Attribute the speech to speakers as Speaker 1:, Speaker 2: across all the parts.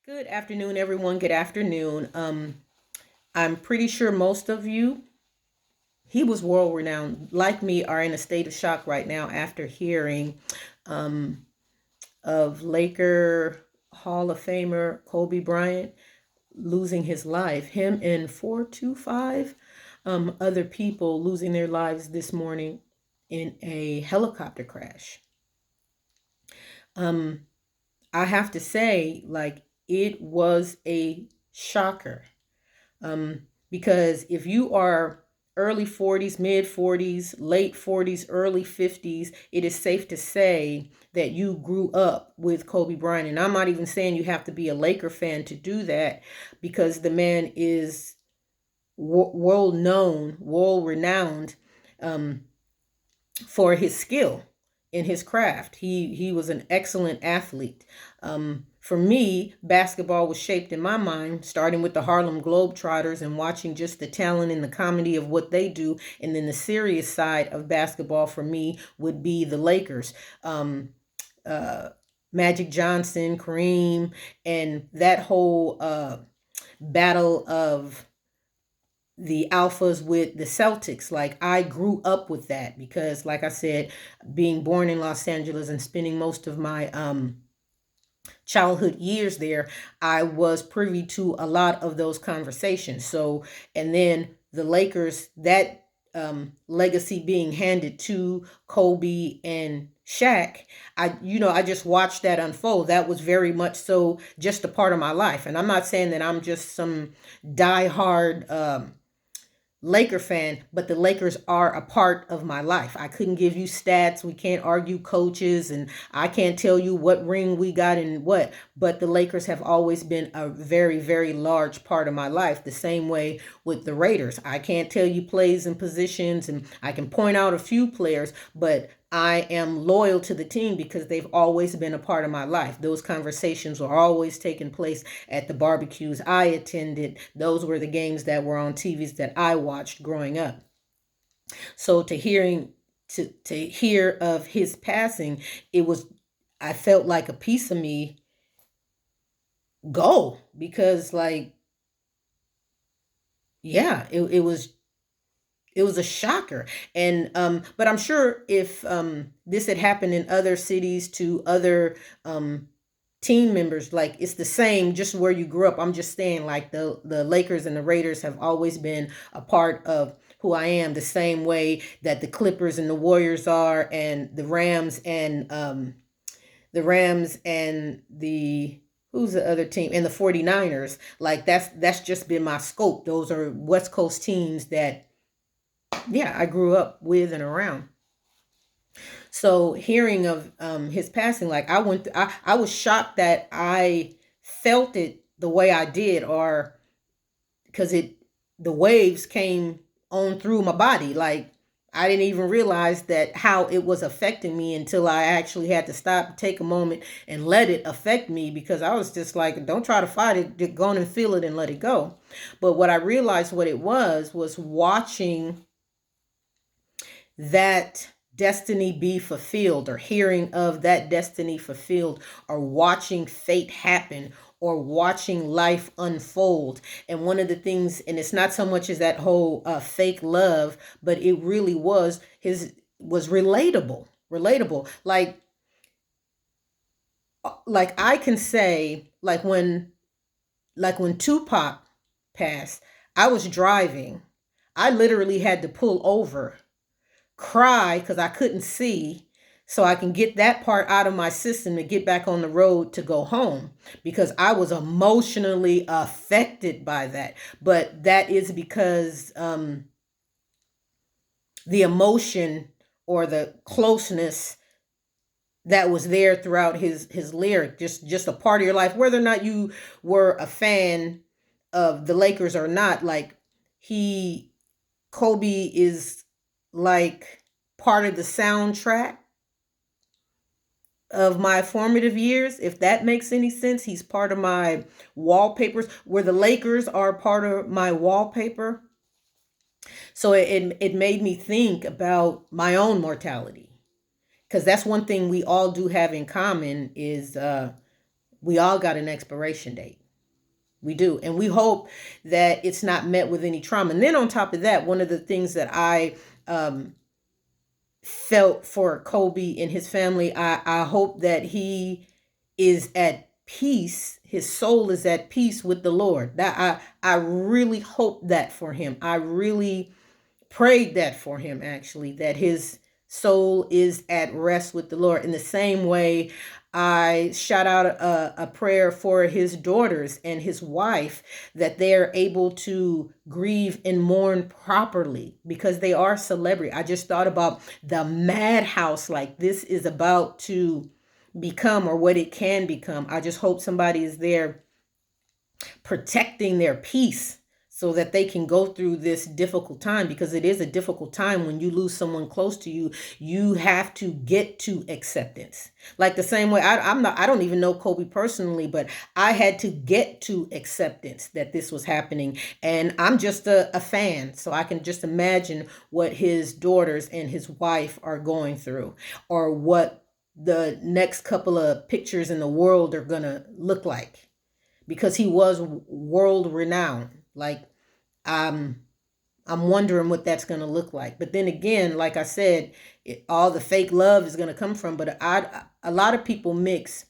Speaker 1: Good afternoon, everyone. Good afternoon. I'm pretty sure most of you, he was world renowned, like me, are in a state of shock right now after hearing um, of Laker Hall of Famer Kobe Bryant losing his life. Him and four to five other people losing their lives this morning in a helicopter crash. Um, I have to say, like, it was a shocker. Because if you are early 40s, mid 40s, late 40s, early 50s, it is safe to say that you grew up with Kobe Bryant. And I'm not even saying you have to be a Laker fan to do that, because the man is world known, world renowned, um, for his skill in his craft. He was an excellent athlete. For me, basketball was shaped in my mind, starting with the Harlem Globetrotters and watching just the talent and the comedy of what they do. And then the serious side of basketball for me would be the Lakers. Uh, Magic Johnson, Kareem, and that whole battle of the alphas with the Celtics. Like, I grew up with that because, like I said, being born in Los Angeles and spending most of my childhood years there, I was privy to a lot of those conversations. So, and then the Lakers, that legacy being handed to Kobe and Shaq, I just watched that unfold. That was very much so just a part of my life. And I'm not saying that I'm just some diehard Laker fan, but the Lakers are a part of my life. I couldn't give you stats. We can't argue coaches, and I can't tell you what ring we got and what, but the Lakers have always been a very, very large part of my life. The same way with the Raiders. I can't tell you plays and positions, and I can point out a few players, but I am loyal to the team because they've always been a part of my life. Those conversations were always taking place at the barbecues I attended. Those were the games that were on TVs that I watched growing up. So to hear of his passing, it was I felt like a piece of me go, because, like, yeah, it was a shocker. And but I'm sure if this had happened in other cities to other team members, like, it's the same just where you grew up. I'm just saying, like, the Lakers and the Raiders have always been a part of who I am, the same way that the Clippers and the Warriors are, and the who's the other team, and the 49ers. Like, that's just been my scope. Those are West Coast teams that, yeah, I grew up with and around. So hearing of his passing, like, I was shocked that I felt it the way I did, or because the waves came on through my body. Like, I didn't even realize that how it was affecting me until I actually had to stop, take a moment, and let it affect me, because I was just like, don't try to fight it, just go on and feel it and let it go. But what I realized what it was watching that destiny be fulfilled, or hearing of that destiny fulfilled, or watching fate happen, or watching life unfold. And one of the things, and it's not so much as that whole fake love, but it really was relatable. Like I can say, like when Tupac passed, I was driving. I literally had to pull over, cry because I couldn't see, so I can get that part out of my system to get back on the road to go home, because I was emotionally affected by that. But that is because the emotion or the closeness that was there throughout his lyric, just a part of your life, whether or not you were a fan of the Lakers or not. Like, he Kobe is like part of the soundtrack of my formative years, if that makes any sense. He's part of my wallpapers, where the Lakers are part of my wallpaper. So it made me think about my own mortality, because that's one thing we all do have in common is We all got an expiration date. We do. And we hope that it's not met with any trauma. And then on top of that, one of the things that I felt for Kobe and his family, I hope that he is at peace. His soul is at peace with the Lord. That I really hope that for him. I really prayed that for him, actually, that his soul is at rest with the Lord. In the same way, I shout out a prayer for his daughters and his wife, that they are able to grieve and mourn properly, because they are celebrity. I just thought about the madhouse like this is about to become, or what it can become. I just hope somebody is there protecting their peace so that they can go through this difficult time, because it is a difficult time when you lose someone close to you. You have to get to acceptance. Like the same way, I don't even know Kobe personally, but I had to get to acceptance that this was happening. And I'm just a fan, so I can just imagine what his daughters and his wife are going through, or what the next couple of pictures in the world are gonna look like, because he was world renowned. Like, I'm wondering what that's going to look like. But then again, like I said, all the fake love is going to come from. But a lot of people mix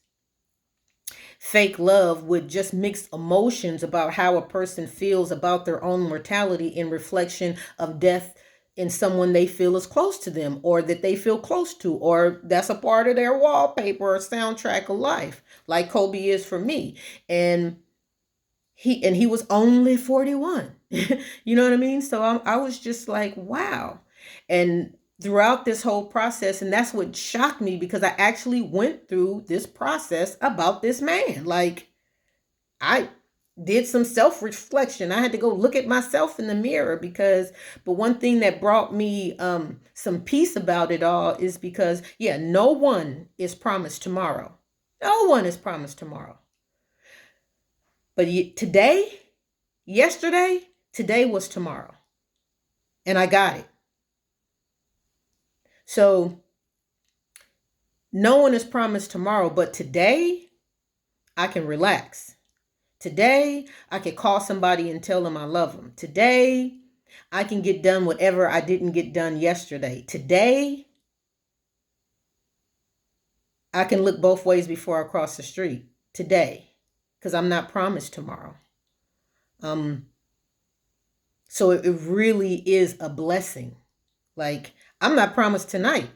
Speaker 1: fake love with just mixed emotions about how a person feels about their own mortality, in reflection of death in someone they feel is close to them, or that they feel close to, or that's a part of their wallpaper or soundtrack of life, like Kobe is for me. And he was only 41. You know what I mean? So I was just like, wow. And throughout this whole process, and that's what shocked me, because I actually went through this process about this man. Like, I did some self-reflection. I had to go look at myself in the mirror, but one thing that brought me some peace about it all is because, yeah, no one is promised tomorrow. No one is promised tomorrow. But today, yesterday, today was tomorrow. And I got it. So no one is promised tomorrow, but today I can relax. Today I can call somebody and tell them I love them. Today I can get done whatever I didn't get done yesterday. Today I can look both ways before I cross the street. Today, because I'm not promised tomorrow. So it really is a blessing. Like, I'm not promised tonight.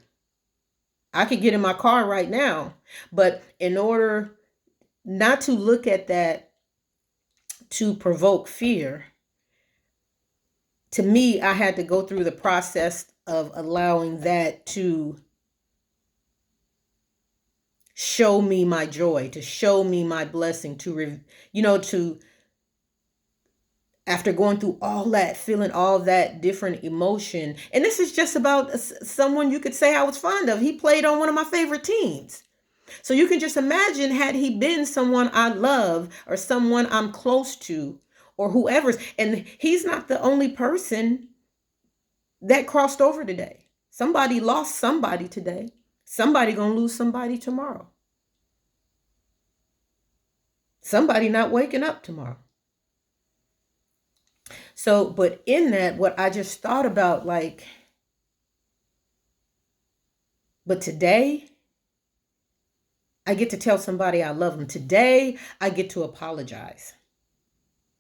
Speaker 1: I could get in my car right now, but in order not to look at that to provoke fear, to me, I had to go through the process of allowing that to show me my joy, to show me my blessing, to after going through all that, feeling all that different emotion. And this is just about someone you could say I was fond of. He played on one of my favorite teams. So you can just imagine, had he been someone I love, or someone I'm close to, or whoever's. And he's not the only person that crossed over today. Somebody lost somebody today. Somebody gonna lose somebody tomorrow. Somebody not waking up tomorrow. So, but in that, what I just thought about, like, but today, I get to tell somebody I love them. Today, I get to apologize.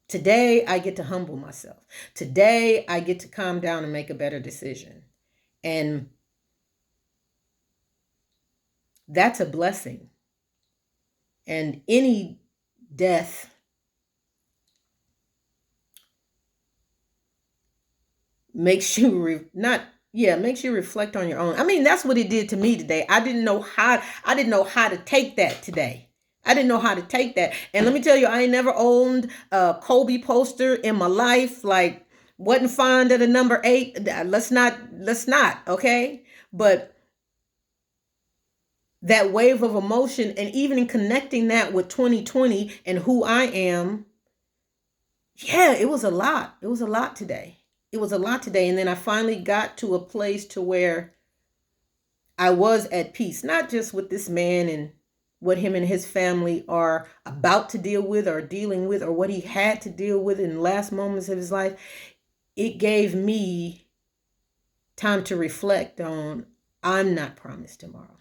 Speaker 1: Today, I get to humble myself. Today, I get to calm down and make a better decision. And that's a blessing. And any death makes you makes you reflect on your own. I mean, that's what it did to me today. I didn't know how to take that today. I didn't know how to take that. And let me tell you, I ain't never owned a Kobe poster in my life. Like, wasn't fond of the number 8. Let's not, okay? But that wave of emotion, and even in connecting that with 2020 and who I am, yeah, it was a lot. It was a lot today. It was a lot today. And then I finally got to a place to where I was at peace, not just with this man and what him and his family are about to deal with or dealing with, or what he had to deal with in the last moments of his life, it gave me time to reflect on, I'm not promised tomorrow.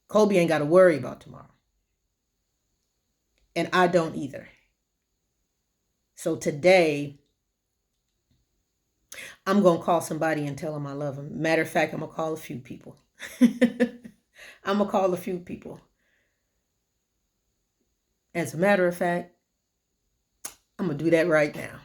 Speaker 1: Kobe ain't got to worry about tomorrow. And I don't either. So today, I'm going to call somebody and tell them I love them. Matter of fact, I'm going to call a few people. I'm going to call a few people. As a matter of fact, I'm going to do that right now.